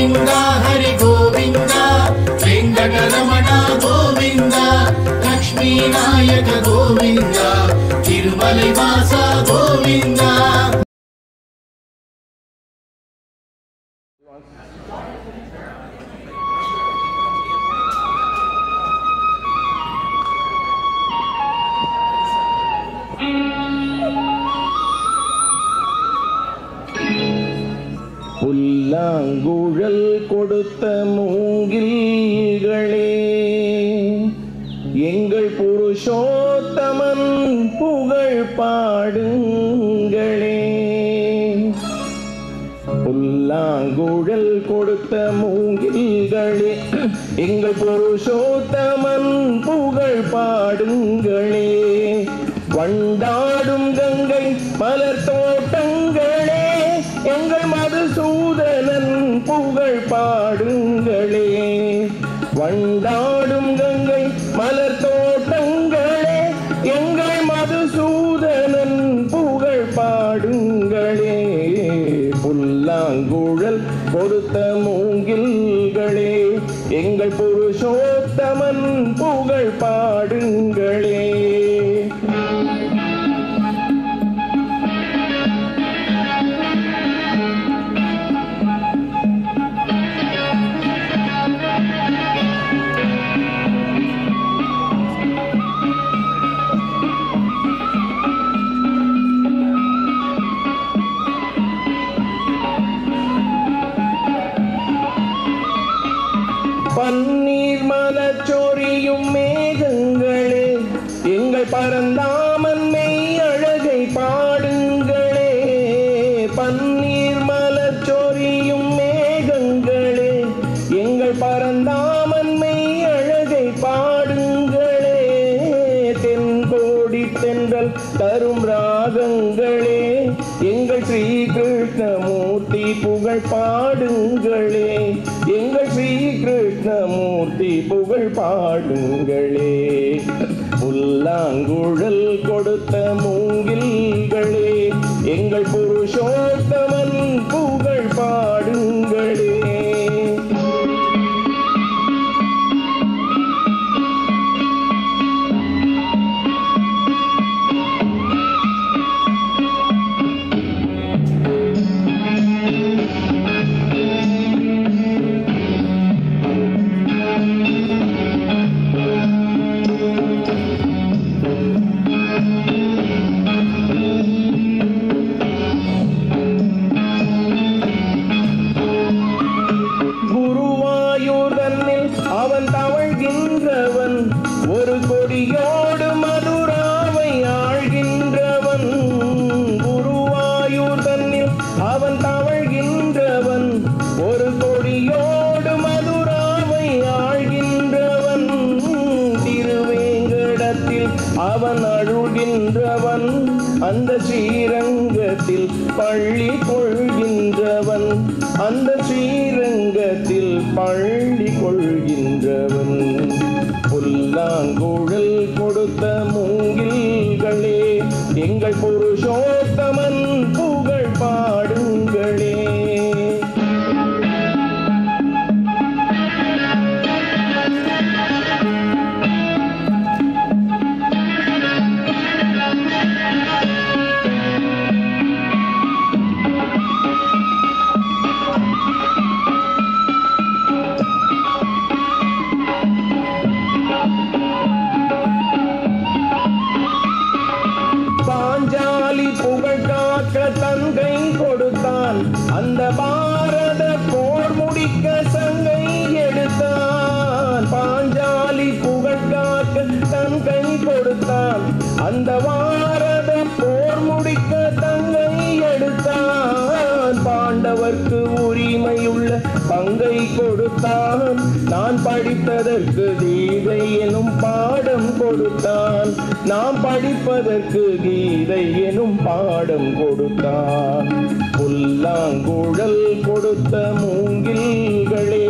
गोविंद हरि गोविंद वेंकटरमण गोविंद लक्ष्मी नायक गोविंद तिरुमलै वासा गोविंद புல்லாங்குழல் கொடுத்த மூங்கில்களே எங்கள் புருஷோத்தமன் புகழ் பாடுங்களே. புல்லாங்குழல் கொடுத்த மூங்கில்களே எங்கள் புருஷோத்தமன் புகழ் பாடுங்களே. வண்டாடும் கங்கை மலர் தோட்டங்களே எங்கள் மதுசூதனன் புகழ் பாடுங்களே. வண்டாடும் கங்கை மலர் தோட்டங்களே எங்கள் மதுசூதனன் புகழ் பாடுங்களே. புல்லாங்குழல் கொடுத்த மூங்கில்களே எங்கள் புருஷோத்தமன் புகழ் பாடுங்களே. பன்னீர் மலச்சொரியும் மேகங்களே எங்கள் பரந்தாமன் மெய் அழகை பாடுங்களே. பன்னீர் மலச்சொரியும் மேகங்களே எங்கள் பரந்தாமன் மெய் அழகை பாடுங்களே. தென்கோடி தென்றல் தரும் ராகங்களே எங்கள் ஸ்ரீ கிருஷ்ணமூர்த்தி புகழ் பாடுங்களே. எங்கள் ஸ்ரீ கிருஷ்ணமூர்த்தி புகழ் பாடுங்களே. புல்லாங்குழல் கொடுத்த மூங்கில்களே எங்கள் புருஷோத்தமன் புகழ் பாடுங்களே. அவன் தவழ்கின்றவன் ஒரு கொடியோடு மதுராவை ஆழ்கின்றவன். குருவாயூர் தன்னில் அவன் தவழ்கின்றவன் ஒரு கொடியோடு மதுராவை ஆழ்கின்றவன். திருவேங்கடத்தில் அவன் அழுகின்றவன் அந்த ஸ்ரீரங்கத்தில் பள்ளி கொள்கின்றவன். அந்த ஸ்ரீரங்கத்தில் பள்ளி கொள்கின்றவன். புல்லாங்குழல் கொடுத்த மூங்கில்களே எங்கள் புருஷோத்தமன் புகழ் பாடுங்களே. பாஞ்சாலி புகழ் காக்க தங்கை கொடுத்தான் அந்த பாரத போர் முடிக்க சங்கை எடுத்தான். பாஞ்சாலி புகழ் காக்க தங்கை கொடுத்தான் அந்த பாரத போர் முடிக்க தங்கை எடுத்தான். பாண்டவர்க்கு உரிமையுள்ள பங்கை கொடுத்தான். நான் படித்ததற்கு கீதை எனும் பாடம் கொடுத்தான். நாம் படிப்பதற்கு கீதை எனும் பாடம் கொடுத்தான். புல்லாங்குழல் கொடுத்த மூங்கில்களே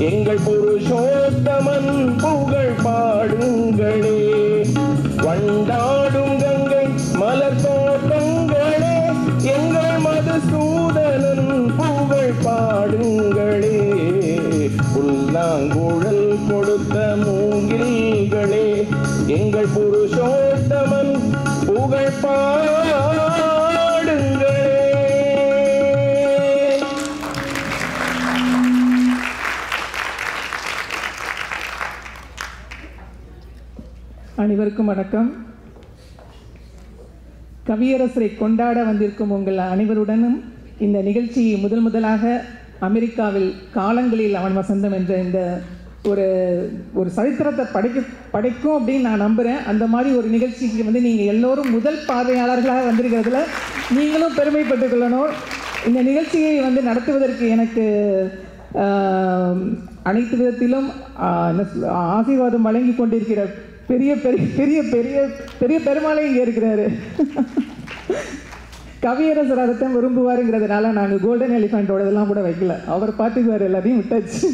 எங்கள் புருஷோத்தமன் புகழ் பாடுங்களே. வண்டாடும் கங்கை மலர் தோட்டங்களே எங்கள் மதுசூதனன் புகழ் பாடுங்களே. அனைவருக்கும் வணக்கம். கவியரசரை கொண்டாட வந்திருக்கும் உங்கள் அனைவருடனும் இந்த நிகழ்ச்சியை முதலாக அமெரிக்காவில் காலங்களில் அவன் வசந்தம் என்ற இந்த ஒரு சரித்திரத்தை படைக்கும் அப்படின்னு நான் நம்புகிறேன். அந்த மாதிரி ஒரு நிகழ்ச்சிக்கு நீங்கள் எல்லோரும் முதல் பார்வையாளர்களாக வந்திருக்கிறதுல நீங்களும் பெருமைப்பட்டுக் கொள்ளணும். இந்த நிகழ்ச்சியை நடத்துவதற்கு எனக்கு அனைத்து விதத்திலும் ஆசீர்வாதம் வழங்கி கொண்டிருக்கிற பெரிய பெரிய பெரிய பெரிய பெரிய பெருமாளே இங்கே இருக்கிறாரு. கவியரசர் அதைத்தான் விரும்புவாருங்கிறதுனால நாங்கள் கோல்டன் எலிஃபெண்ட்டோடதெல்லாம் கூட வைக்கல, அவர் பார்த்துக்குவார், எல்லாத்தையும் விட்டாச்சு.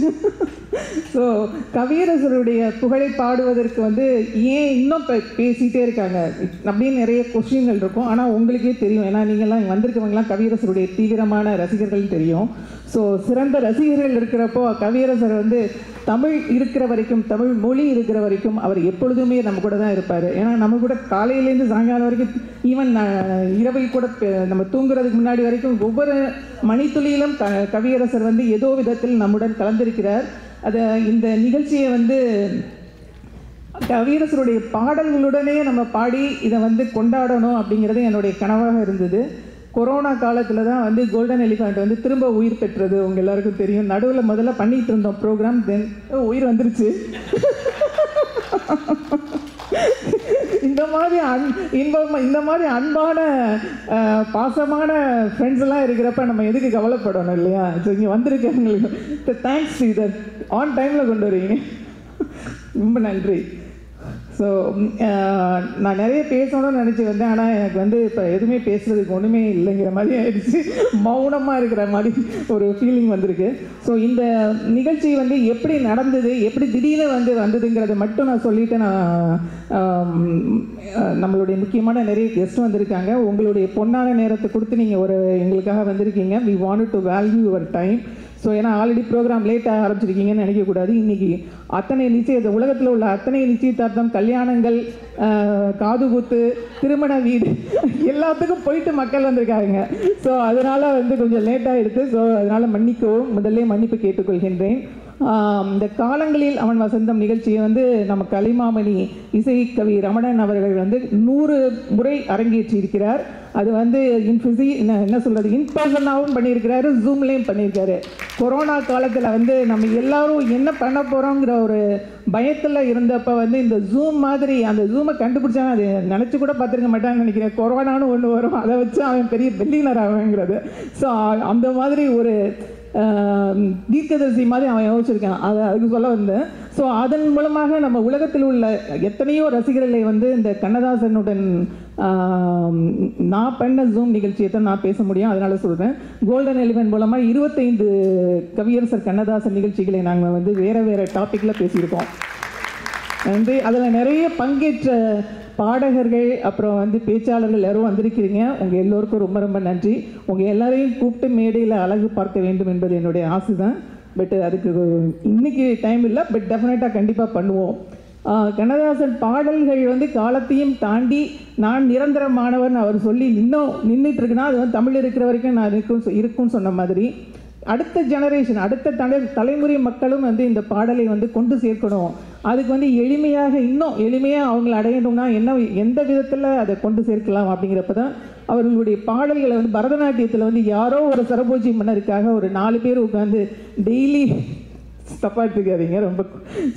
ஸோ கவியரசருடைய புகழை பாடுவதற்கு ஏன் இன்னும் பேசிகிட்டே இருக்காங்க அப்படின்னு நிறைய கொஸ்டின்கள் இருக்கும். ஆனால் உங்களுக்கே தெரியும், ஏன்னா நீங்கள்லாம் வந்திருக்கவங்களாம் கவியரசருடைய தீவிரமான ரசிகர்கள் தெரியும். ஸோ சிறந்த ரசிகர்கள் இருக்கிறப்போ கவியரசர் தமிழ் இருக்கிற வரைக்கும், தமிழ் மொழி இருக்கிற வரைக்கும் அவர் எப்பொழுதுமே நம்ம கூட தான் இருப்பார். ஏன்னா நம்ம கூட காலையிலேருந்து சாயங்காலம் வரைக்கும், ஈவன் இரவில் கூட நம்ம தூங்குறதுக்கு முன்னாடி வரைக்கும் ஒவ்வொரு மணித்துளியிலும் கவியரசர் ஏதோ விதத்தில் நம்முடன் கலந்திருக்கிறார். அதை இந்த நிகழ்ச்சியை கவியரசருடைய பாடல்களுடனே நம்ம பாடி இதை கொண்டாடணும் அப்படிங்கிறது என்னுடைய கனவாக இருந்தது. கொரோனா காலத்தில் தான் கோல்டன் எலிஃபெண்ட் திரும்ப உயிர் பெற்றது. உங்கள் எல்லாருக்கும் தெரியும். நடுவில் முதல்ல பண்ணிகிட்டு இருந்தோம் ப்ரோக்ராம், தென் உயிர் வந்துருச்சு. இந்த மாதிரி அன்பான பாசமான ஃப்ரெண்ட்ஸ் எல்லாம் இருக்கிறப்ப நம்ம எதுக்கு கவலைப்படணும் இல்லையா? ஸோ இங்கே வந்திருக்கவங்களுக்கு தேங்க்ஸ் ஸ்ரீதர், ஆன் டைமில் கொண்டு வரீங்க, ரொம்ப நன்றி. ஸோ நான் நிறைய பேசணும்னு நினச்சி வந்தேன், ஆனால் எனக்கு இப்போ எதுவுமே பேசுகிறதுக்கு ஒன்றுமே இல்லைங்கிற மாதிரி ஆயிடுச்சு. மௌனமாக இருக்கிற மாதிரி ஒரு ஃபீலிங் வந்திருக்கு. ஸோ இந்த நிகழ்ச்சி எப்படி நடந்தது, எப்படி திடீர்னு வந்ததுங்கிறத மட்டும் நான் சொல்லிவிட்டு, நான் நம்மளுடைய முக்கியமான நிறைய கெஸ்ட் வந்திருக்காங்க. உங்களுடைய பொன்னான நேரத்தை கொடுத்து நீங்கள் எங்களுக்காக வந்திருக்கீங்க. We want to value your time. So ஏன்னா ஆல்ரெடி ப்ரோக்ராம் லேட்டாக ஆரம்பிச்சிருக்கீங்கன்னு நினைக்கக்கூடாது. இன்றைக்கி அத்தனை உலகத்தில் உள்ள அத்தனை நிச்சயதார்த்தம், கல்யாணங்கள், காதுகுத்து, திருமண வீடு எல்லாத்துக்கும் போயிட்டு மக்கள் வந்திருக்காங்க. ஸோ அதனால் கொஞ்சம் லேட்டாக இருக்குது. ஸோ அதனால் மன்னிக்கவும், முதல்ல மன்னிப்பு கேட்டுக்கொள்கின்றேன். இந்த காலங்களில் அவன் வசந்தம் நிகழ்ச்சியை நம்ம கலைமாமணி இசைக்கவி ரமணன் அவர்கள் 100 முறை அரங்கேற்றி இருக்கிறார். அது என்ன சொல்கிறது, இன்பர்சனாகவும் பண்ணியிருக்கிறாரு, ஜூம்லேயும் பண்ணியிருக்காரு. கொரோனா காலத்தில் நம்ம எல்லாரும் என்ன பண்ண போகிறோங்கிற ஒரு பயத்தில் இருந்தப்போ இந்த ஜூம் மாதிரி, அந்த ஜூமை கண்டுபிடிச்சா அது நினச்சி கூட பார்த்துருக்க மாட்டான்னு நினைக்கிறேன். கொரோனான்னு ஒன்று வரும், அதை வச்சு அவன் பெரிய பில்லியனர் ஆகுங்கிறது. ஸோ அந்த மாதிரி ஒரு தீர்க்கதரிசி மாதிரி அவன் யோசிச்சிருக்கான். அதுக்கு சொல்ல வந்தேன். ஸோ அதன் மூலமாக நம்ம உலகத்தில் உள்ள எத்தனையோ ரசிகர்களை இந்த கண்ணதாசனுடன் நான் பண்ண ஜூம் நிகழ்ச்சியை தான் நான் பேச முடியும். அதனால் சொல்கிறேன், கோல்டன் எலிஃபெண்ட் மூலமாக 25 கவியரசர் கண்ணதாசன் நிகழ்ச்சிகளை நாங்கள் வேறு டாப்பிக்கில் பேசியிருக்கோம். அதில் நிறைய பங்கேற்ற பாடகர்கள், அப்புறம் பேச்சாளர்கள் எல்லாரும் வந்திருக்கிறீங்க. உங்கள் எல்லோருக்கும் ரொம்ப ரொம்ப நன்றி. உங்கள் எல்லாரையும் கூப்பிட்டு மேடையில் அழகு பார்க்க வேண்டும் என்பது என்னுடைய ஆசை தான். பட் அதுக்கு இன்றைக்கி டைம் இல்லை, பட் டெஃபினட்டாக கண்டிப்பாக பண்ணுவோம். கண்ணதாசன் பாடல்கள் காலத்தையும் தாண்டி நான் நிரந்தரமானவன் அவர் சொல்லி இன்னும் நின்றுட்டுருக்குன்னா அது தமிழ் இருக்கிற வரைக்கும் நான் இருக்குன்னு சொன்ன மாதிரி அடுத்த ஜெனரேஷன், அடுத்த தலைமுறை மக்களும் இந்த பாடலை கொண்டு சேர்க்கணும். அதுக்கு எளிமையாக, இன்னும் எளிமையாக அவங்களை அடையணும்னா எந்த விதத்தில் அதை கொண்டு சேர்க்கலாம் அப்படிங்கிறப்ப தான் அவர்களுடைய பாடல்களை பரதநாட்டியத்தில் யாரோ ஒரு சரபோஜி மன்னருக்காக ஒரு 4 பேர் உட்காந்து டெய்லி, தப்பாக எடுத்துக்காதீங்க, ரொம்ப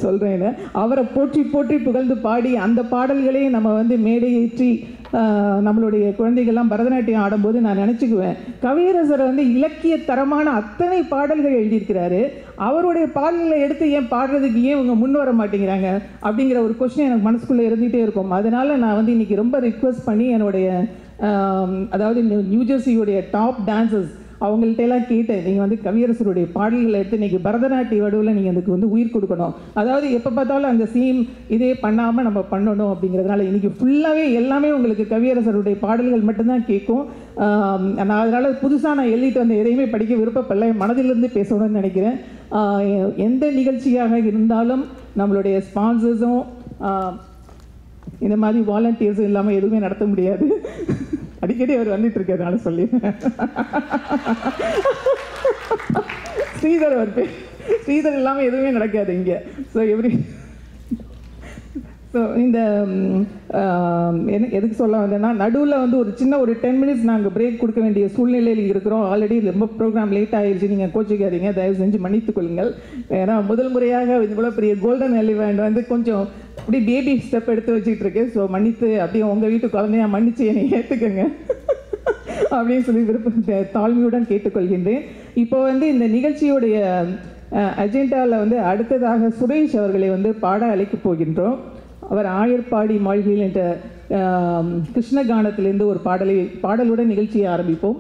சொல்கிறேன்னு, அவரை போற்றி போற்றி புகழ்ந்து பாடி அந்த பாடல்களையும் நம்ம மேடையேற்றி நம்மளுடைய குழந்தைகள்லாம் பரதநாட்டியம் ஆடும்போது நான் நினச்சிக்குவேன், கவியரசர் இலக்கிய தரமான அத்தனை பாடல்கள் எழுதியிருக்கிறாரு, அவருடைய பாடல்களை எடுத்து ஏன் பாடுறதுக்கு ஏன் இவங்க முன் வர மாட்டேங்கிறாங்க அப்படிங்கிற ஒரு கொஸ்டின் எனக்கு மனசுக்குள்ளே இருந்துகிட்டே இருக்கும். அதனால் நான் இன்றைக்கி ரொம்ப ரிக்வெஸ்ட் பண்ணி என்னுடைய அதாவது நியூஜெர்சியுடைய டாப் டான்சர்ஸ் அவங்கள்ட்டெல்லாம் கேட்டேன், நீங்கள் கவியரசருடைய பாடல்களை எடுத்து இன்றைக்கி பரதநாட்டிய வடிவில் நீங்கள் அதுக்கு உயிர் கொடுக்கணும். அதாவது எப்போ பார்த்தாலும் அந்த சீம் இதே பண்ணாமல் நம்ம பண்ணணும் அப்படிங்கிறதுனால இன்றைக்கி ஃபுல்லாகவே எல்லாமே உங்களுக்கு கவியரசருடைய பாடல்கள் மட்டும்தான் கேட்கும். நான் அதனால் புதுசாக நான் எழுதிட்டு எதையுமே படிக்க விருப்பப்படலை, மனதிலிருந்து பேசணும்னு நினைக்கிறேன். எந்த நிகழ்ச்சியாக இருந்தாலும் நம்மளுடைய ஸ்பான்சர்ஸும் இந்த மாதிரி வாலண்டியர்ஸும் இல்லாமல் எதுவுமே நடத்த முடியாது. அடிக்கடி அவர் வந்துட்டு இருக்கிறதுனால சொல்லி ஸ்ரீதர் இல்லாமல் எதுவுமே நடக்காது இங்கே. ஸோ ஸோ இந்த எதுக்கு சொல்ல வந்தேன்னா, நடுவில் வந்து ஒரு சின்ன ஒரு 10 minutes நாங்கள் பிரேக் கொடுக்க வேண்டிய சூழ்நிலையில் இருக்கிறோம். ஆல்ரெடி ரொம்ப ப்ரோக்ராம் லேட் ஆகிடுச்சு, நீங்கள் கோச்சிக்காதீங்க, தயவு செஞ்சு மன்னித்துக் கொள்ளுங்கள். ஏன்னா முதல் முறையாக இவ்வளோ பெரிய கோல்டன் எலிஃபண்ட் வந்து கொஞ்சம் அப்படி பேபி ஸ்டெப் எடுத்து வச்சுக்கிட்டு இருக்கு. ஸோ மன்னித்து அப்படியே உங்கள் வீட்டு குழந்தையா மன்னிச்சு என்னை ஏற்றுக்கங்க அப்படின்னு சொல்லி தாழ்மையுடன் கேட்டுக்கொள்கின்றேன். இப்போ வந்து இந்த நிகழ்ச்சியுடைய அஜெண்டாவில் வந்து அடுத்ததாக சுரேஷ் அவர்களை வந்து பாட அழைக்கப் போகின்றோம். அவர் ஆயர்பாடி மாளிகையில் என்ற கிருஷ்ணகானத்திலிருந்து ஒரு பாடலுடன் நிகழ்ச்சியை ஆரம்பிப்போம்.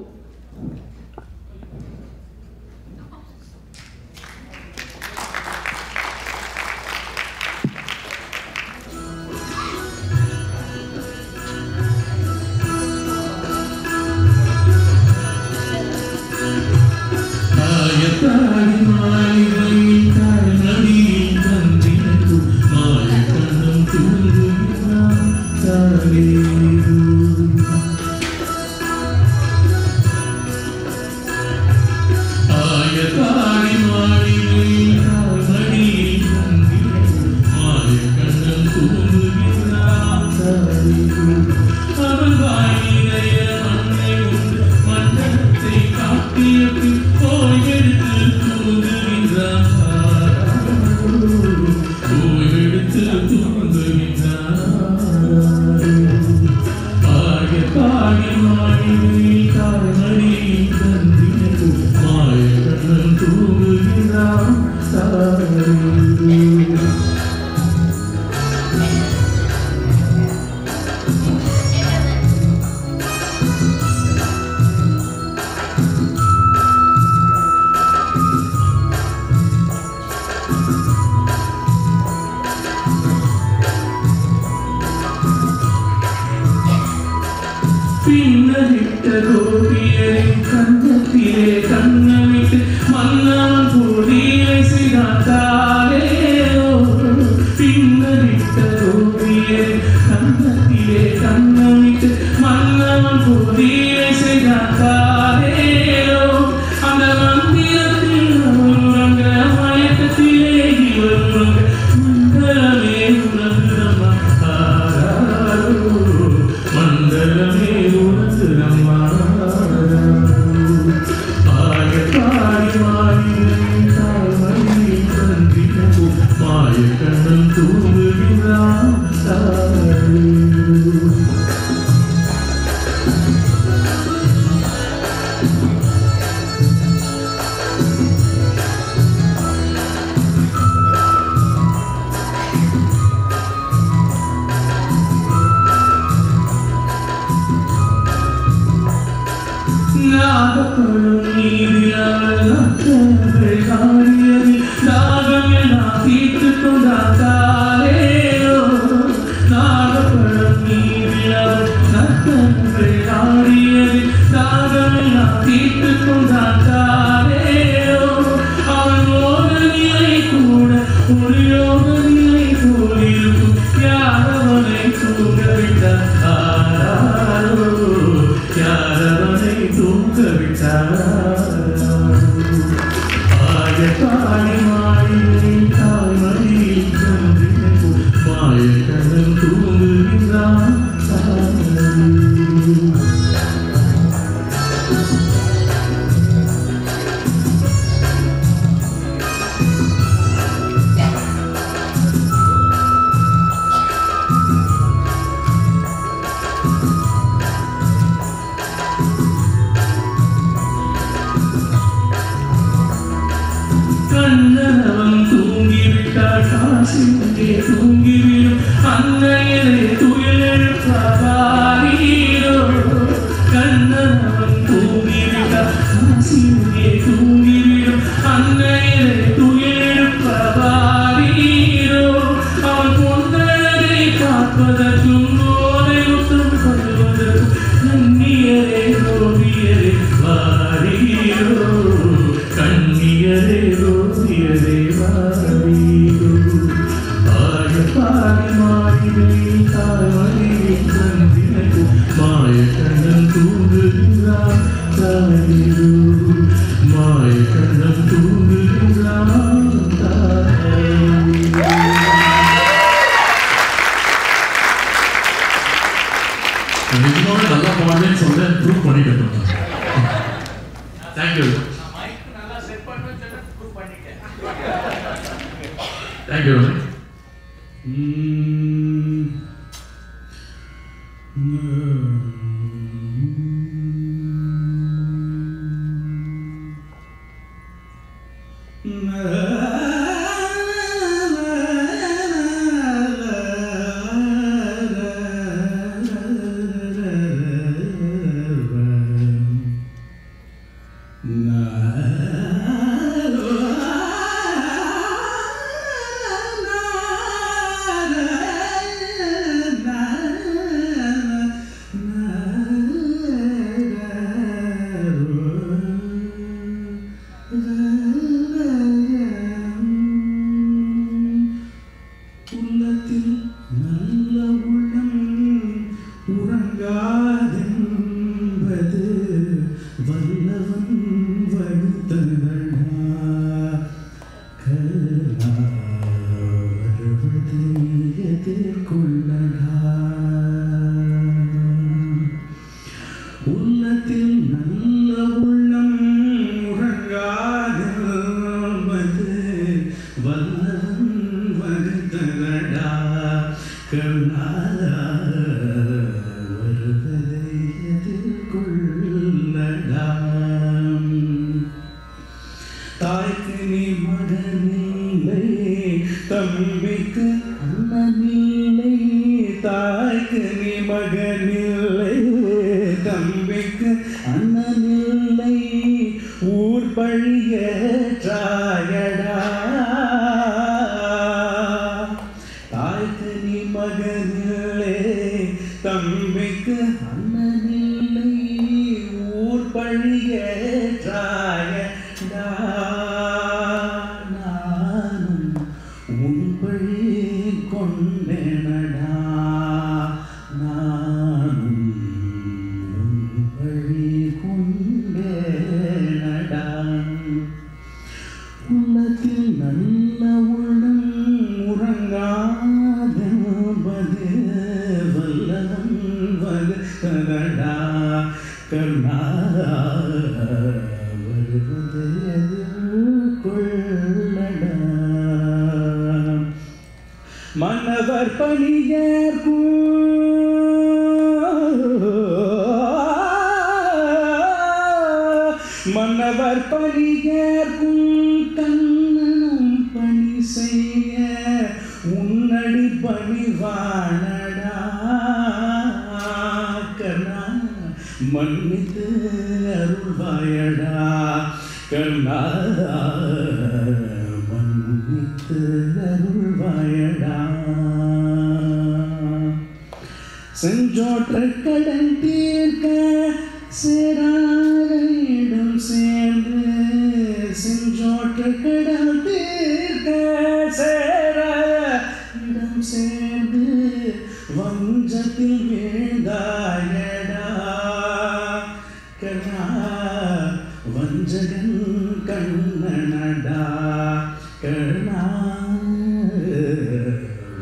தேங்க்யூ தேங்க்யூ மன்னவர் பணியேற்கும் மன்னவர் பணியேற்கும் கண்ணனும் பணி செய்ய உன்னடி பணிவானடா கண்ணா மன்னித்து அருள்வாயடா கண்ணா மன்னித்து அருள்வாயடா செஞ்சோற்ற கடன் தீர்க்க சேராரிடம் சேர்ந்து செஞ்சோற்ற கடன் தீர்க்க சேராரிடம் சேர்ந்து வஞ்சத்தில் வீழ்ந்தாயடா கண்ணா வஞ்சகன் கண்ணனடா கண்ணா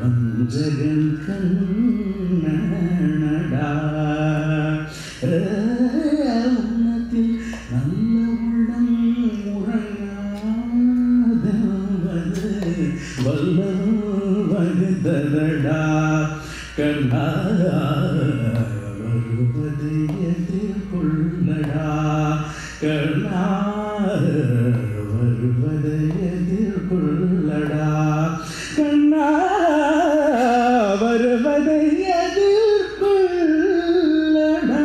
வஞ்சகன் கண்ணனடா உன்னத்தில் நல்ல உள்ளம் உறங்காதவது வல்லவன் வகுதலடா கண்ணா வருவதை எதிர்கொள்ளடா கண்ணா வருவதை எதிர்கொள்ளடா கண்ணா வருவதை எதிர்கொள்ளடா.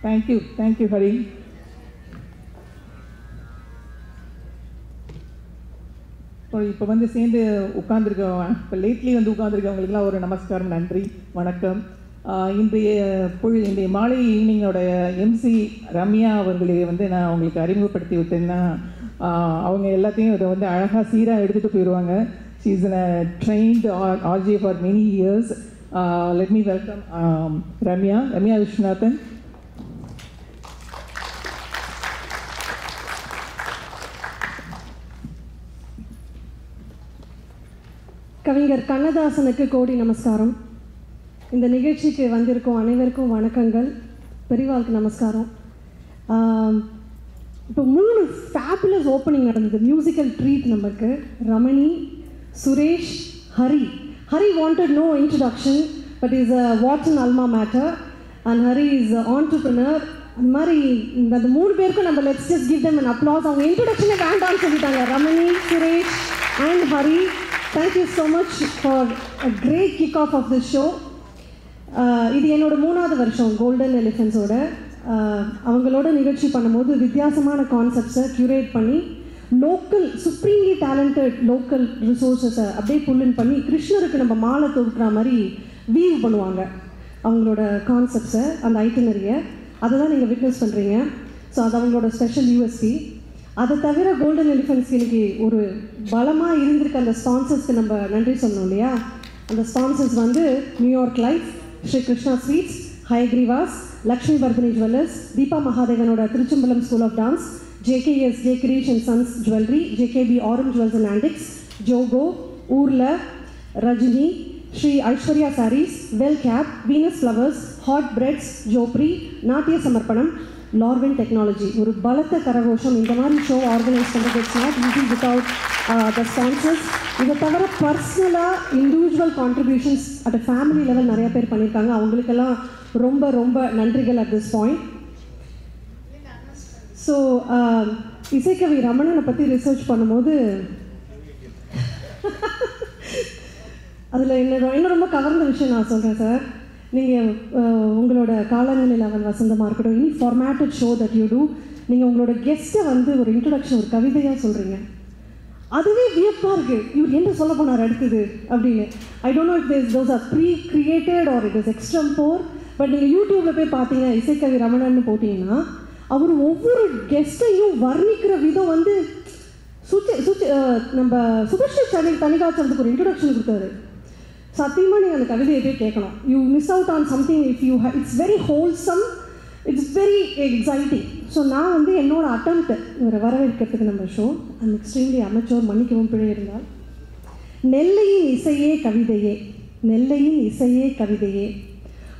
Thank you, Hari. இப்போ வந்து சேர்ந்து உட்கார்ந்துருக்கவங்க, இப்போ லேட்லி வந்து உட்கார்ந்துருக்கவங்களுக்குலாம் ஒரு நமஸ்காரம், நன்றி, வணக்கம். இன்றைய மாலை ஈவினிங்கோட எம்சி ரம்யா அவர்களை வந்து நான் அவங்களுக்கு அறிமுகப்படுத்தி விட்டேன்னா அவங்க எல்லாத்தையும் இதை வந்து அழகாக சீராக எடுத்துகிட்டு போயிடுவாங்க. She is a trained RJ for many years. Let me welcome Ramya Viswanathan. கவிஞர் கண்ணதாசனுக்கு கோடி நமஸ்காரம். இந்த நிகழ்ச்சிக்கு வந்திருக்கும் அனைவருக்கும் வணக்கங்கள். பெரியவாளுக்கு நமஸ்காரம். இப்போ 3 ஃபேபுலஸ் ஓப்பனிங் நடந்தது. மியூசிக்கல் ட்ரீட் நமக்கு. Ramani, Suresh, Hari. Hari wanted no introduction, but is a Wharton alma mater and Hari is an entrepreneur. அந்த மாதிரி அந்த 3 பேருக்கும் நம்ம let's just give them an applause. அவங்க இன்ட்ரோடக்ஷனே வேண்டாம்னு சொல்லிட்டாங்க. Ramani, Suresh and Hari, thank you so much for a great kick-off of this show. இது என்னோட 3வது வருஷம் கோல்டன் எலிஃபென்ட்ஸோட. அவங்களோட நிகழ்ச்சி பண்ணும்போது வித்தியாசமான கான்செப்ட்ஸை க்யூரேட் பண்ணி லோக்கல் சுப்ரீம்லி டேலண்டட் லோக்கல் ரிசோர்ஸஸை அப்படியே புல்லின் பண்ணி கிருஷ்ணருக்கு நம்ம மாலை தொடுக்கிற மாதிரி வீவ் பண்ணுவாங்க அவங்களோட கான்செப்ட்ஸை, அந்த ஐட்டனரியை. அதை தான் நீங்கள் விட்னஸ் பண்ணுறீங்க. ஸோ அது அவங்களோட ஸ்பெஷல் யூஎஸ்பி. அதை தவிர கோல்டன் எலிஃபென்ட்ஸ்க்கு இன்றைக்கி ஒரு பலமாக இருந்திருக்க அந்த ஸ்பான்சர்ஸ்க்கு நம்ம நன்றி சொல்லணும் இல்லையா? அந்த ஸ்பான்சர்ஸ் வந்து New York life, Sri Krishna sweets, Hayagrivas, Lakshmi Vardhini jewellers, Deepa மகாதேவனோட Thiruchembalam school of dance, JKS J Krish and Sons Jewelry, JKB Aurum Jewels and Antiques, Jogo, Urla, Rajini, Sri Aishwarya Sarees, Well Cap, Venus Flowers, Hot Breads, Jopri, Natya Samarpanam, Lorwin Technology. ஒரு பலத்த கரகோஷம். இந்த மாதிரி show organise பண்ணுறது it's not easy without the sponsors. இதை தவிர பர்சனலாக individual contributions at a family level நிறைய பேர் பண்ணியிருக்காங்க. அவங்களுக்கெல்லாம் ரொம்ப ரொம்ப நன்றிகள் at this point. So Isaikkavi ரமணனை பற்றி ரிசர்ச் பண்ணும்போது அதில் என்ன ரொம்ப கவர்ந்த விஷயம் நான் சொல்கிறேன் சார். நீங்கள் உங்களோட காலங்களில் அவன் வசந்தமாக இருக்கட்டும், any formatted show that you do, நீங்கள் உங்களோட கெஸ்ட்டை வந்து ஒரு இன்ட்ரடக்ஷன் ஒரு கவிதையாக சொல்கிறீங்க. அதுவே வியப்பாக இருக்குது. இவர் என்ன சொல்ல போனார் அடுத்தது அப்படின்னு. I don't know if those are pre created or it is extempore. But நீங்கள் யூடியூப்பில் போய் பார்த்தீங்க, இசைக்கவி ரமணன்னு போட்டிங்கன்னா அவர் ஒவ்வொரு கெஸ்ட்டையும் வர்ணிக்கிற விதம் வந்து நம்ம சுபஸ்ரீ தனிகாச்சலத்துக்கு ஒரு இன்ட்ரடக்ஷன் கொடுத்தாரு. சத்தியமாக நீங்கள் அந்த கவிதையை போய் கேட்கணும். You miss out on something if you it's very wholesome, it's very exciting. So நான் வந்து என்னோட அட்டம்ப்ட் இவரை வரவேற்கிறதுக்கு நம்ம ஷோ அண்ட் எக்ஸ்ட்ரீம்லி அமெச்சோர், மன்னிக்கவும் பிழை இருந்தால். நெல்லையின் இசையே கவிதையே, நெல்லையின் இசையே கவிதையே,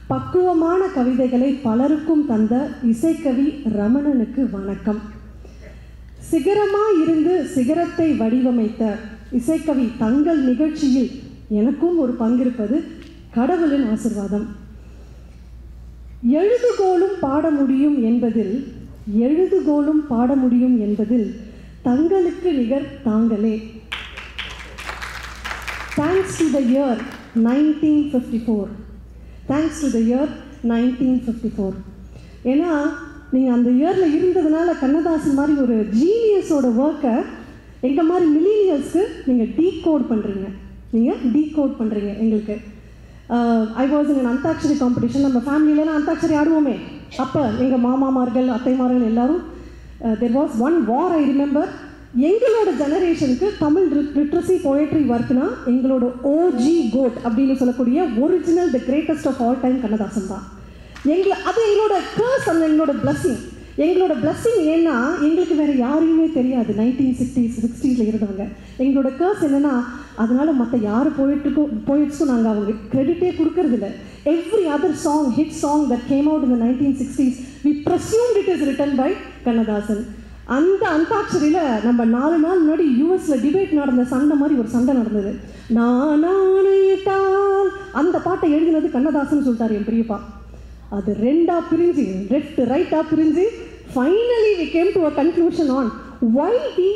பக்குவமான கவிதைகளை பலருக்கும் தந்த இசைக்கவி ரமணனுக்கு வணக்கம். சிகரமாக இருந்து சிகரத்தை வடிவமைத்த இசைக்கவி தங்கள் நிகழ்ச்சியில் எனக்கும் ஒரு பங்கிருப்பது கடவுளின் ஆசீர்வாதம். எழுதுகோலும் பாட முடியும் என்பதில், எழுதுகோலும் பாட முடியும் என்பதில் தங்களுக்கு நிகர் தாங்களே. Thanks to the year 1954. Thanks to the year 1954. ஏன்னா நீங்கள் அந்த இயரில் இருந்ததுனால கண்ணதாசன் மாதிரி ஒரு ஜீனியஸோட ஒர்க்கை எங்கள் மாதிரி மில்லினியர்ஸ்க்கு நீங்கள் டீகோட் பண்ணுறீங்க. நீங்கள் டீகோட் பண்ணுறீங்க எங்களுக்கு. I was in antakshari competition. நம்ம ஃபேமிலியிலலாம் அந்தாக்ஷரி ஆடுவோமே. அப்போ எங்கள் மாமாமார்கள், அத்தைமார்கள் எல்லோரும் there was one war. I remember எங்களோட ஜெனரேஷனுக்கு தமிழ் லிட்ரஸி போயட்ரி ஒர்க்னா எங்களோட ஓஜி கோட் அப்படின்னு சொல்லக்கூடிய original the greatest of all time Kannadasan தான். அது எங்களோட கர்ஸ், அந்த எங்களோட பிளஸ்ஸிங். எங்களோட பிளஸ்ஸிங் ஏன்னா எங்களுக்கு வேறு யாரையுமே தெரியாது. 1960s இருந்தவங்க எங்களோட கர்ஸ் என்னென்னா, அதனால் மற்ற யார் போயிட்ஸும் நாங்கள் அவங்க கிரெடிட்டே கொடுக்கறதில்ல. Every other song, hit song that came out in the 1960s we presumed it is written by Kannadasan. அந்த அந்தாட்சரியில் நம்ம 4 நாள் முன்னாடி யூஎஸில் டிபேட் நடந்த சண்டை மாதிரி ஒரு சண்டை நடந்தது. நானாயிட்டால் அந்த பாட்டை எழுதினது கண்ணதாசன் சொல்லிட்டார் என் பெரியப்பா. அது 2ஆக பிரிஞ்சு, லெஃப்ட் ரைட்டாக பிரிஞ்சு, finally we came to a conclusion on why we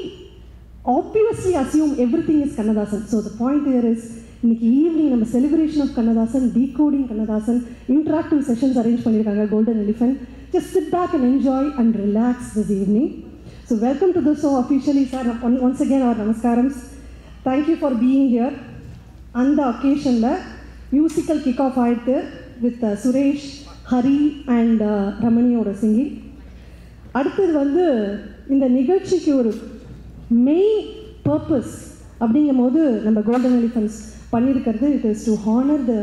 obviously assume everything is Kannadasan. So the point here is, இன்னைக்கு ஈவினிங் நம்ம celebration of Kannadasan, decoding Kannadasan, interactive sessions arrange பண்ணியிருக்காங்க golden elephant. Just sit back and enjoy and relax this evening. So welcome to the show officially, sir. Once again our namaskarams. Thank you for being here. அந்த occasionல musical kick-off ஆயிடுத்து with Suresh, Hari and ரமணியோட singing. அடுத்தது வந்து இந்த நிகழ்ச்சிக்கு ஒரு main purpose அப்படிங்கும் போது நம்ம கோல்டன் எலிஃபென்ட்ஸ் பண்ணியிருக்கிறது, it is to honour the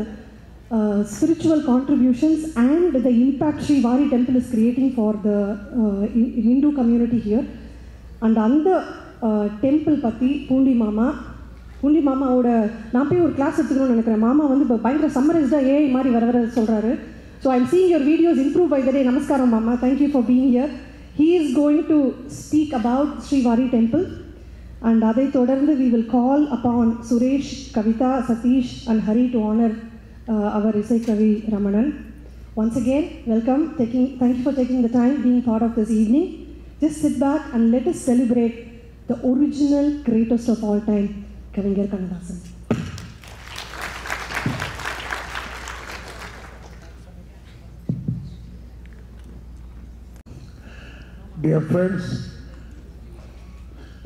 spiritual contributions and the impact Sri Vari Temple is creating for the Hindu community here. And அந்த temple பற்றி பூண்டி மாமா புண்டி மாமாவோட நான் போய் ஒரு கிளாஸ் எடுத்துக்கணும்னு நினைக்கிறேன். மாமா வந்து இப்போ பயங்கர சம்மரைஸ்டாக ஏஐ மாதிரி வர சொல்கிறாரு. So I am seeing your videos improve by the day. நமஸ்காரம் மாமா, thank you for being here. He is going to speak about Srivari temple. And அதை தொடர்ந்து we will call upon Suresh, Kavita, Satish and Hari to honor our Isaikavi Ramanan. Once again, welcome. Thank you for taking the time, being part of this evening. Just sit back and let us celebrate the original greatest of all time, Kavingar Kannadasan. Dear friends,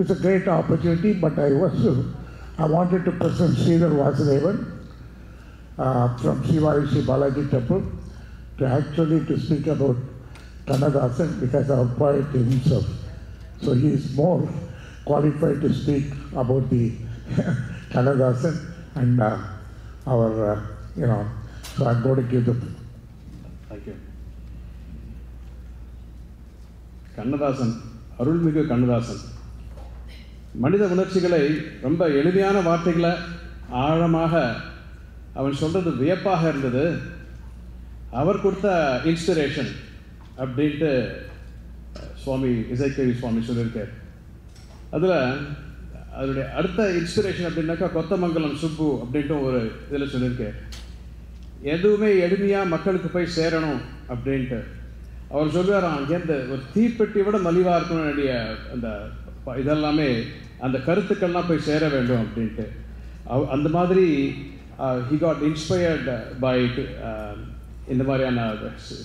it's a great opportunity, but I wanted to present Sridhar Vasudevan from Srivari Sri Balaji Temple to speak about Kannadasan because our poet himself. So he is more qualified to speak about the Kannadasan and our, so I'm going to give the... Thank you. Kannadasan, அருள்மிகு கண்ணதாசன் மனித உணர்ச்சிகளை ரொம்ப எளிமையான வார்த்தைகளை ஆழமாக அவன் சொல்கிறது வியப்பாக இருந்தது. அவர் கொடுத்த இன்ஸ்பிரேஷன் அப்படின்ட்டு சுவாமி இசைக்கவி சுவாமி சொல்லியிருக்கார். அதில் அதனுடைய அடுத்த இன்ஸ்பிரேஷன் அப்படின்னாக்கா கொத்தமங்கலம் சுப்பு அப்படின்ட்டு ஒரு இதில் சொல்லியிருக்கார். எதுவுமே எளிமையாக மக்களுக்கு போய் சேரணும் அப்படின்ட்டு அவர் சொல்லுவாராம். அங்கேருந்து ஒரு தீப்பெட்டி விட மலிவாக இருக்கணும் வேண்டிய அந்த இதெல்லாமே அந்த கருத்துக்கள்லாம் போய் சேர வேண்டும் அப்படின்ட்டு அந்த மாதிரி he got inspired by இந்த மாதிரியான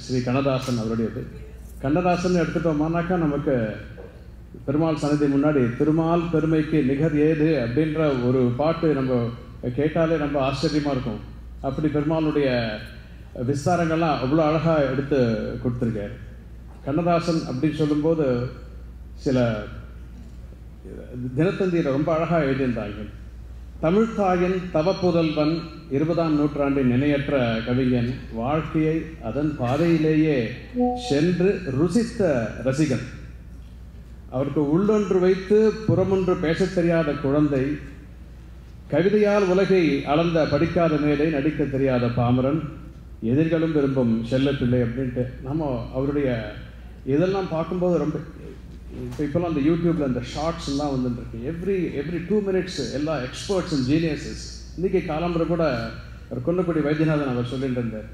ஸ்ரீ கண்ணதாசன் அவருடையது. கண்ணதாசன் எடுத்துட்டோம்னாக்கா நமக்கு பெருமாள் சன்னதி முன்னாடி திருமால் பெருமைக்கு நிகர் ஏது அப்படின்ற ஒரு பாட்டு நம்ம கேட்டாலே ரொம்ப ஆச்சரியமாக இருக்கும். அப்படி பெருமாளுடைய விஸ்தாரங்கள்லாம் அவ்வளோ அழகாக எடுத்து கொடுத்துருக்காரு. கண்ணதாசன் அப்படின்னு சொல்லும்போது சில தினத்தந்தியில் ரொம்ப அழகாக எழுதியிருந்தாங்க. தமிழ்த்தாயின் தவப்புதல்வன் 20ஆம் நூற்றாண்டின் நினையற்ற கவிஞன், வாழ்க்கையை அதன் பாதையிலேயே சென்று ருசித்த ரசிகன், அவருக்கு உள்ளொன்று வைத்து புறமொன்று பேசத் தெரியாத குழந்தை, கவிதையால் உலகை அளந்த படிக்காத மேதை, நடிக்க தெரியாத பாமரன், எதிர்களும் விரும்பும் செல்லப்பிள்ளை அப்படின்ட்டு நம்ம அவருடைய இதெல்லாம் பார்க்கும்போது ரொம்ப இப்போலாம் அந்த யூடியூப்பில் அந்த ஷார்ட்ஸ் எல்லாம் வந்துட்டுருக்கு. எவ்ரி 2 minutes எல்லா எக்ஸ்பர்ட்ஸ் அண்ட் ஜீனியஸஸ். இன்றைக்கி காலம்புரை கூட ஒரு கொல்லக்குடி வைத்தியநாதன் அவர் சொல்லிட்டு இருந்தார்,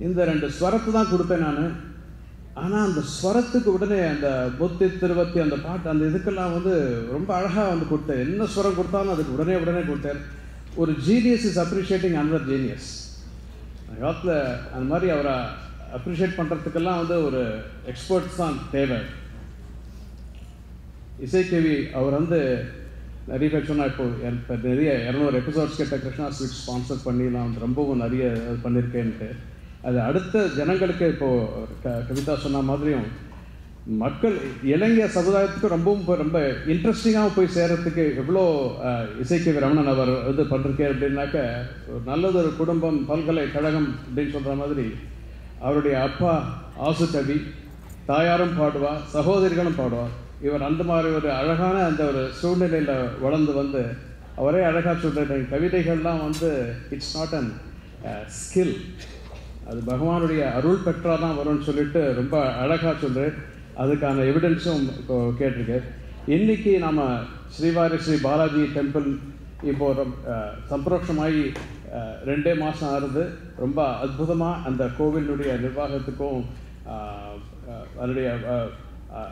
இந்த 2 ஸ்வரத்தை தான் கொடுப்பேன் நான், ஆனால் அந்த ஸ்வரத்துக்கு உடனே அந்த பொத்தி திருவத்தி அந்த பாட்டு அந்த இதுக்கெல்லாம் வந்து ரொம்ப அழகாக வந்து கொடுத்தார். என்ன ஸ்வரம் கொடுத்தாலும் அதுக்கு உடனே கொடுத்தார். ஒரு genius is appreciating another genius. காலத்தில் அந்த மாதிரி அவரை அப்ரிஷியேட் பண்ணுறதுக்கெல்லாம் வந்து ஒரு எக்ஸ்பர்ட்ஸ் தான் தேவை. இசைக்கவி அவர் வந்து நிறைய பேர் சொன்னால் இப்போ நிறைய 200 எபிசோட்ஸ் கிட்ட கிருஷ்ணா ஸ்வீட் ஸ்பான்சர் பண்ணிலாம் வந்து ரொம்பவும் நிறைய பண்ணியிருக்கேன்ட்டு அது அடுத்த ஜனங்களுக்கு இப்போது கவிதா சொன்ன மாதிரியும் மக்கள் இளைஞர் சமுதாயத்துக்கு ரொம்ப இன்ட்ரெஸ்டிங்காக போய் சேர்கிறதுக்கு எவ்வளோ இசைக்கவி ரமணன் அவர் இது பண்ணிருக்கார் அப்படின்னாக்க, ஒரு நல்லதொரு குடும்பம் பல்கலைக்கழகம் அப்படின்னு சொல்கிற மாதிரி அவருடைய அப்பா ஆசு கவி, தாயாரும் பாடுவார், சகோதரிகளும் பாடுவார். இவர் அந்த மாதிரி ஒரு அழகான அந்த ஒரு சூழ்நிலையில் வளர்ந்து வந்து அவரே அழகாக சொல்கிற கவிதைகள்லாம் வந்து இட்ஸ் நாட் அன் ஸ்கில், அது பகவானுடைய அருள் பெற்றால் தான் வரும்னு சொல்லிட்டு ரொம்ப அழகாக சொல்கிறேன். அதுக்கான எவிடன்ஸும் இப்போ கேட்டிருக்கேன். இன்றைக்கி நாம் ஸ்ரீவாரி ஸ்ரீ பாலாஜி டெம்பிள் இப்போது சம்பரோஷமாகி 2 மாதம் ஆகுது. ரொம்ப அற்புதமாக அந்த கோவிலுடைய நிர்வாகத்துக்கும் அதனுடைய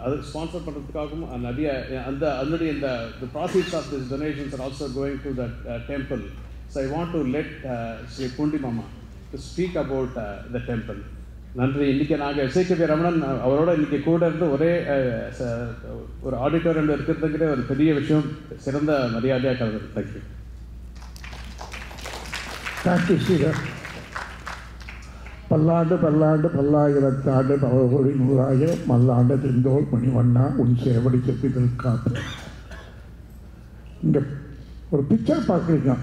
அது ஸ்பான்சர் பண்ணுறதுக்காகவும் நிறைய அதனுடைய இந்த profits of this donations are also going to that temple. So I want to let Sri Poondi மாமா to speak about the temple. நன்றி. இன்றைக்கி நாங்கள் இசைக்கவி ரமணன் அவரோட இன்றைக்கி கூட இருந்து ஒரே ஒரு ஆடிட்டோரியமில் இருக்கிறதுங்கிற ஒரு பெரிய விஷயம், சிறந்த மரியாதையாக கலந்து. தேங்க்யூ. தேங்க்யூ ஸ்ரீதர். பல்லாண்டு பல்லாயிரத்தாண்டு பவகோடி 100,000 மல்லாண்டு தெந்தோல் மணிவண்ணா உன் சேவடி செப்பிதல் காப்பு. இங்கே ஒரு பிக்சர் பார்க்குறீங்க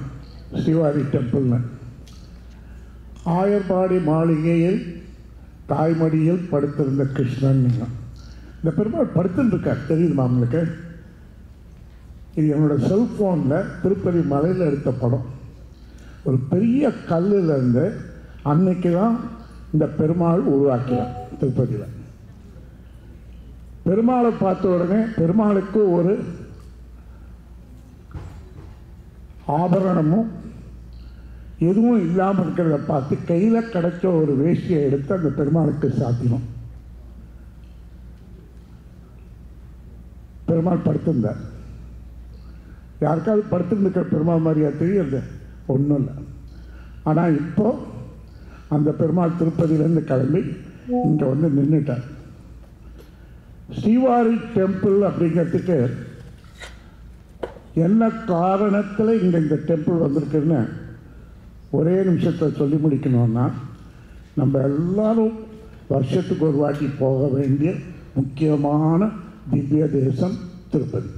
ஸ்ரீவாரி டெம்பிள்னு. ஆயர்பாடி மாளிகையில் தாய்மடியில் படுத்திருந்த கிருஷ்ணன். இந்த பெருமாள் படுத்துன்னு இருக்கார், தெரியுதுமா உங்களுக்கு? இது என்னோடய செல்ஃபோனில் திருப்பதி மலையில் எடுத்த படம். ஒரு பெரிய கல்லுலேருந்து அன்னைக்கு தான் இந்த பெருமாள் உருவாக்கிறார் திருப்பதியில். பெருமாளை பார்த்த உடனே பெருமாளுக்கு ஒரு ஆபரணமும் எதுவும் இல்லாமல் இருக்கிறத பார்த்து கையில் கிடைச்ச ஒரு வேஷ்டியை எடுத்து அந்த பெருமாளுக்கு சாத்தினோம். பெருமாள் படுத்திருந்தார். யாருக்காவது படுத்துருந்துக்கிற பெருமாள் மாதிரியா தெரியல? ஒன்றும் இல்லை. ஆனால் இப்போ அந்த பெருமாள் திருப்பதியிலேருந்து கிளம்பி இங்கே வந்து நின்றுட்டார். ஸ்ரீவாரி டெம்பிள் அப்படிங்கிறதுக்கு என்ன காரணத்தில் இங்கே இந்த டெம்பிள் வந்திருக்குன்னு ஒரே நிமிஷத்தில் சொல்லி முடிக்கணும்னா, நம்ம எல்லாரும் வருஷத்துக்கு ஒரு வாட்டி போக வேண்டிய முக்கியமான திவ்ய தேசம் திருப்பதி.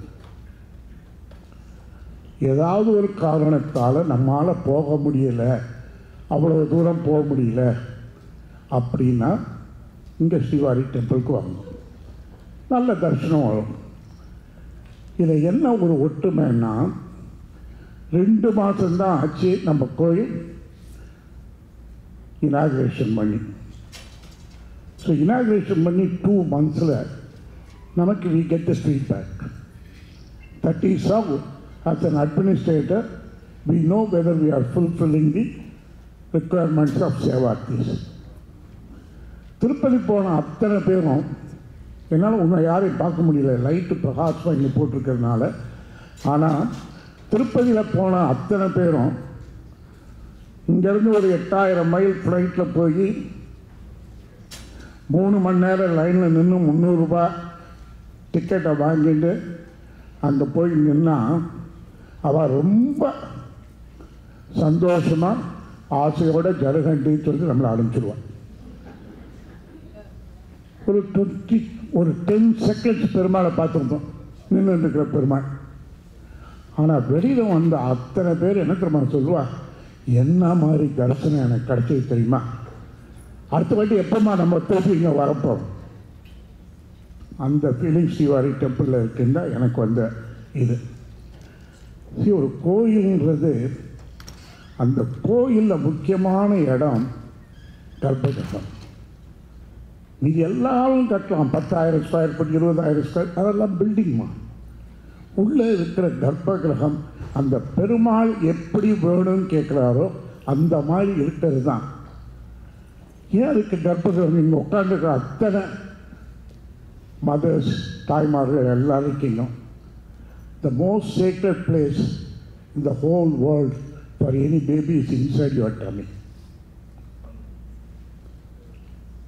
ஏதாவது ஒரு காரணத்தால் நம்மளால் போக முடியலை, அவ்வளோ தூரம் போக முடியல அப்படின்னா இங்கே ஸ்ரீவாரி டெம்பிளுக்கு வரணும். நல்ல தரிசனம் வரும். இதில் என்ன ஒரு ஒற்றுமைன்னா, 2 மாதம்தான் ஆச்சு நம்ம கோயில் இனாக்ரேஷன் பண்ணி. ஸோ இனாக்ரேஷன் பண்ணி 2 months நமக்கு we get the feedback. That is how as an administrator we know whether we are fulfilling the requirements of Sevatis. Tirupati போன அத்தனை பேரும் என்னால் உங்களை யாரையும் பார்க்க முடியல, லைட்டு பிரகாசமாக இங்கே போட்டிருக்கிறதுனால. ஆனால் திருப்பதியில் போன அத்தனை பேரும் இங்கேருந்து ஒரு 8000 மைல் ஃப்ளைட்டில் போய் 3 மணி நேரம் லைனில் நின்று 300 ரூபாய் டிக்கெட்டை வாங்கிட்டு அங்கே போய் நின்னால் அவள் ரொம்ப சந்தோஷமாக ஆசையோட ஜருகண்டின்னு சொல்லி நம்மளை அனுப்பிச்சிடுவான். ஒரு 10 seconds பெருமாளை பார்த்துருந்தோம் நின்று இருக்கிற பெருமாள். ஆனால் வெளியில் வந்த அத்தனை பேர் என்ன தெரியுமா சொல்லுவா, என்ன மாதிரி தரிசனம் எனக்கு கிடைச்சது தெரியுமா, அடுத்த வாட்டி எப்போம்மா நம்ம திருப்பி இங்கே வரப்போம். அந்த ஃபீலிங் ஸ்ரீவாரி டெம்பிளில் இருக்குன்னா எனக்கு வந்த இது. ஒரு கோயில்ன்றது, அந்த கோயிலில் முக்கியமான இடம் கர்ப்பகிரகம். இது எல்லாரும் கட்டலாம், 10,000 ஸ்கொயர் ஃபீட் 20,000 ஸ்கொயர், அதெல்லாம் பில்டிங்மா. உள்ளே இருக்கிற கர்ப்பகிரகம் அந்த பெருமாள் எப்படி வேணும்னு கேட்குறாரோ அந்த மாதிரி இருக்கிறது தான். ஏன் அதுக்கு கர்ப்பகிரகம்? இங்கே உட்காந்துருக்கிற அத்தனை மதர்ஸ், தாய்மார்கள் எல்லாருக்கும் the most sacred place in the whole world for any baby is inside your tummy.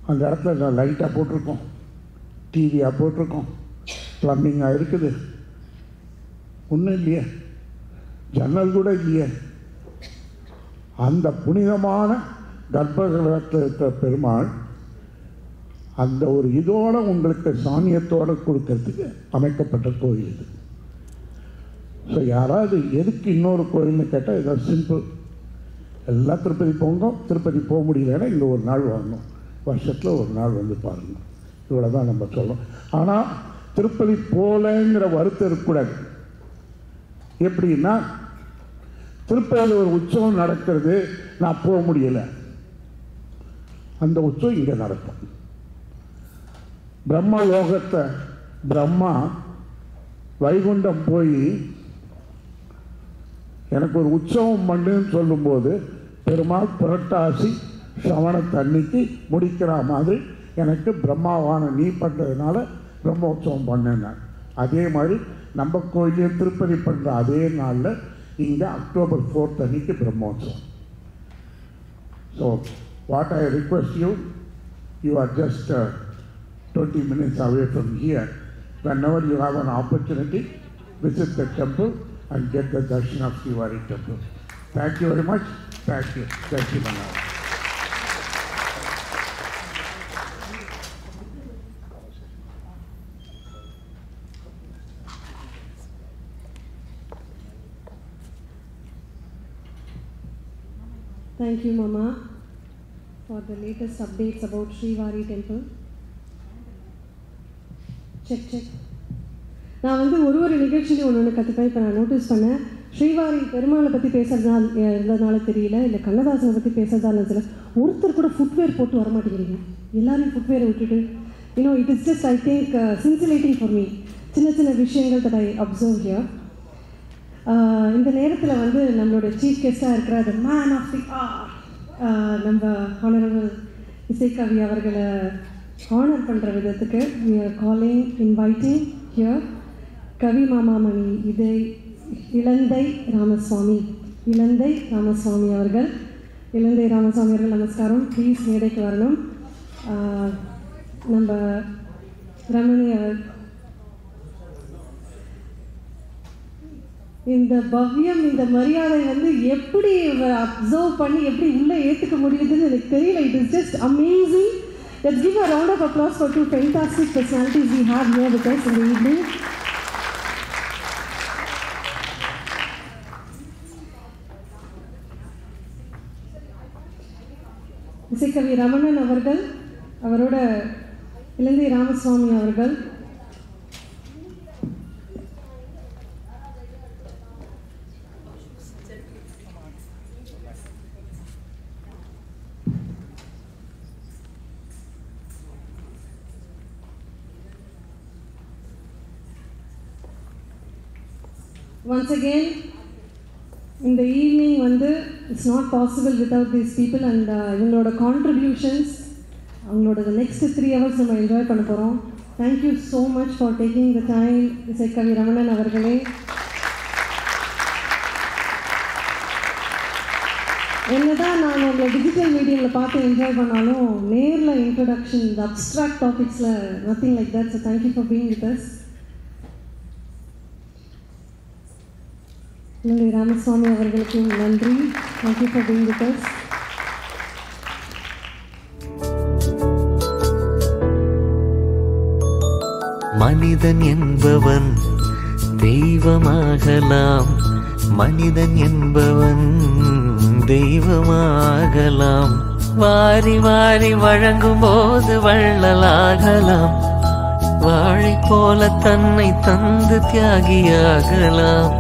அந்த இடத்துல நான் லைட்டாக போட்டிருக்கோம், டிவியாக போட்டிருக்கோம், ப்ளம்பிங்காக இருக்குது, ஒன்றும் இல்லையே, ஜன்னல் கூட இல்லையே. அந்த புனிதமான கர்ப்பகிரகத்தில் இருக்கிற பெருமாள் அந்த ஒரு இதோட உங்களுக்கு சாணியத்தோடு கொடுக்கறதுக்கு அமைக்கப்பட்ட கோயில் இது. ஸோ யாராவது எதுக்கு இன்னொரு கோயில்னு கேட்டால் இதான் சிம்பிள். எல்லாம் திருப்பதி போங்க, திருப்பதி போக முடியலன்னா இங்கே ஒரு நாள் வாங்கணும், வருஷத்தில் ஒரு நாள் வந்து பாருங்கள், இவ்வளோ தான் நம்ம சொல்லணும். ஆனால் திருப்பதி போகலைங்கிற வருத்தம் இருக்கக்கூடாது. எப்படின்னா, திருப்பதியில் ஒரு உற்சவம் நடக்கிறது, நான் போக முடியலை, அந்த உற்சவம் இங்கே நடக்கும். பிரம்ம லோகத்தை பிரம்மா வைகுண்டம் போய் எனக்கு ஒரு உற்சவம் பண்ணுன்னு சொல்லும்போது பெருமாள் புரட்டாசி சவணத்தன்னைக்கு முடிக்கிற மாதிரி எனக்கு பிரம்மாவான நீ பண்ணுறதுனால பிரம்மோற்சவம் பண்ணேன். அதே மாதிரி நம்ம கோயிலையும் திருப்பதி பண்ணுற அதே நாளில் இங்கே October 4th அன்னைக்கு Brahmotsavam. So what I request you, you are just 20 minutes away from here. Whenever you have an opportunity, visit the temple and get the darshan of Srivari temple. Thank you very much. Thank you. Thank you, Manal. Thank you, Mama, for the latest updates about Srivari temple. Check. நான் வந்து ஒரு நிகழ்ச்சியிலையும் ஒன்று கற்றுப்பேன். இப்போ நான் notice பண்ணேன், ஸ்ரீவாரி பெருமாளை பற்றி பேசுகிறதுனால இருந்ததுனால தெரியல, இல்லை கண்ணதாசனை பற்றி பேசுகிறதால தெரியல, ஒருத்தர் கூட ஃபுட்வேர் போட்டு வரமாட்டேங்கிறீங்க. எல்லாரையும் ஃபுட்வேரை விட்டுட்டு it is just I think scintillating for me. சின்ன விஷயங்கள் that I observe here. இந்த நேரத்தில் வந்து நம்மளோட சீஃப் கெஸ்ட்டாக இருக்கிற the man of the hour நம்ம ஹானரபிள் இசைக்கவி அவர்களை ஹானர் பண்ணுற விதத்துக்கு we are calling, inviting here கவி மாமாமணி இலந்தை ராமசுவாமி அவர்கள். இலந்தை ராமசுவாமி அவர்கள் நமஸ்காரம். ப்ளீஸ் மேடைக்கு வரணும். நம்ம ரமணி இந்த பவ்யம், இந்த மரியாதை வந்து எப்படி அப்சர்வ் பண்ணி எப்படி உள்ளே ஏற்றுக்க முடியுதுன்னு எனக்கு தெரியல. It is just amazing. Let's give a round of applause for two fantastic personalities we have here with us in the evening. Isaikavi Ramanan அவர்கள், அவரோட இலந்தை ராமசுவாமி அவர்கள். Once again, in the evening வந்து it's not possible without these people and இவங்களோட contributions, அவங்களோட the next 3 hours நம்ம enjoy பண்ண போகிறோம். Thank you so much for taking the time, Isaikkavi Ramanan அவர்களே. என்னதான் நான் உங்களை டிஜிட்டல் மீடியமில் பார்த்து என்ஜாய் பண்ணாலும் நேரில் இன்ட்ரடக்ஷன், இந்த abstract டாபிக்ஸில் nothing like that. So thank you for being with us. இலந்தை ராமசுவாமி அவர்களுக்கு நன்றி. Thank you for being with us. மனிதன் என்பவன் தெய்வமாகலாம், மனிதன் என்பவன் தெய்வமாகலாம். வாரி வாரி வழங்கும் போது வள்ளலாகலாம், வாழை போல தன்னை தந்து தியாகியாகலாம்.